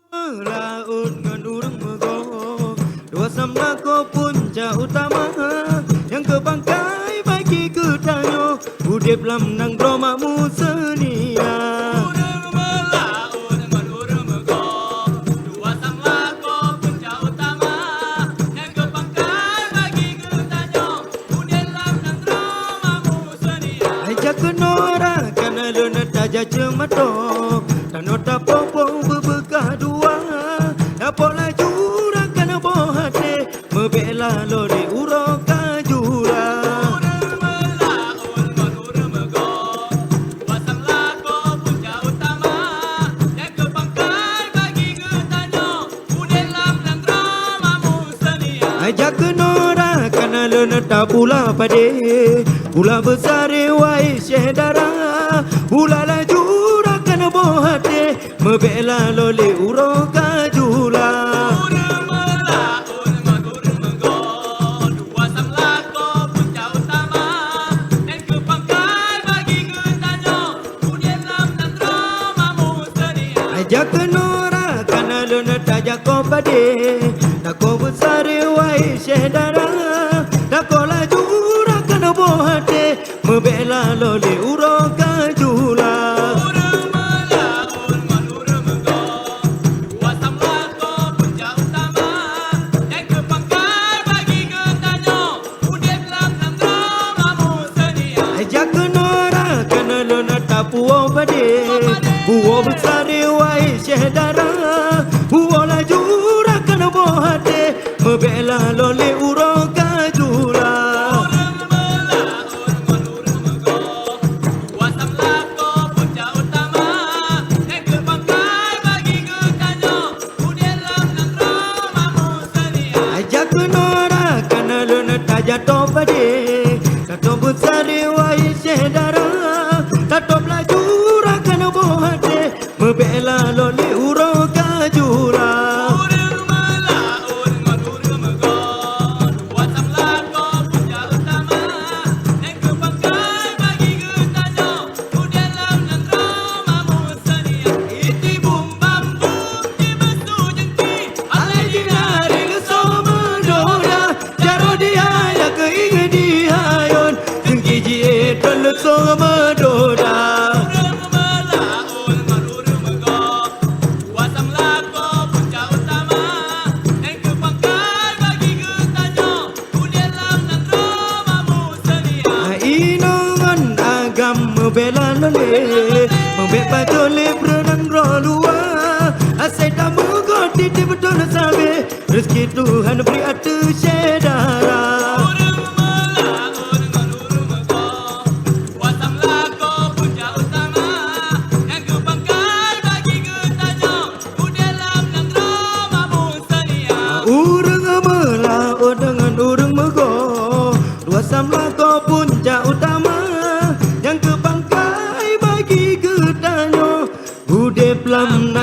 Laut ngan urang mego dua samlako puncak utama yang kebangkai bagi ketanyo udip lam nang bromamu senia. Urang melaut ngan urang mego dua samlako puncak utama yang kebangkai bagi ketanyo udip lam nang bromamu senia. Ajak kenora kana luna taja cemato tanota popo bebeka dua apola jura kana bohate mebela lori uroka jura. Urang melaut ngan urang mego dua samlako puncak utama yang kebangkai bagi ketanyo udip lam nang bromamu senia. Ajak kenora kana luna tapula pade pula besar wai syedara pula lajura kana bohate mebela loli uroka jula. Urang melaut ngan urang mego dua samlako puncak utama yang kebangkai bagi ketanyo udip lam nang bromamu senia. Ajak kenora kana luna tajak ko pade tako besar wai syedara tako lajura kana bohate mebela loli uroka jula. Urang melaut ngan urang mego dua samlako puncak utama yang kebangkai bagi ketanyo udip lam nang bromamu senia. Ajak kenora kana luna tapuo pade buo besar wai syedara buo lajura kana bohate mebela loli uroka jula. Urang melaut ngan urang mego dua samlako puncak utama yang kebangkai bagi ketanyo udip lam nang bromamu senia. Ajak kenora kana luna tajato pade tato besar wai syedara tato lajura kana bohate mebela loli uroka jula. Urang melaut ngan urang mego dua samlako puncak utama yang kebangkai bagi ketanyo udip lam nang bromamu senia. Iti bum bambu di besu jengki alai dinari Sama doda jaro dia ya keinge dihayon jengki jie tolu sama doda. Urang melaut ngan urang mego dua samlako puncak utama yang kebangkai bagi ketanyo udip lam nang bromamu senia. Inongan agam membela lole membela jole berenang rolua asai tamu goti di betul sabe rezeki Tuhan beri atu syedara. Urang melaut ngan urang mego dua samlako puncak utama yang kebangkai bagi ketanyo udip lam nang bromamu senia. Urang melaut dengan urang mego dua samlako puncak utama yang kebangkai bagi ketanyo udip lam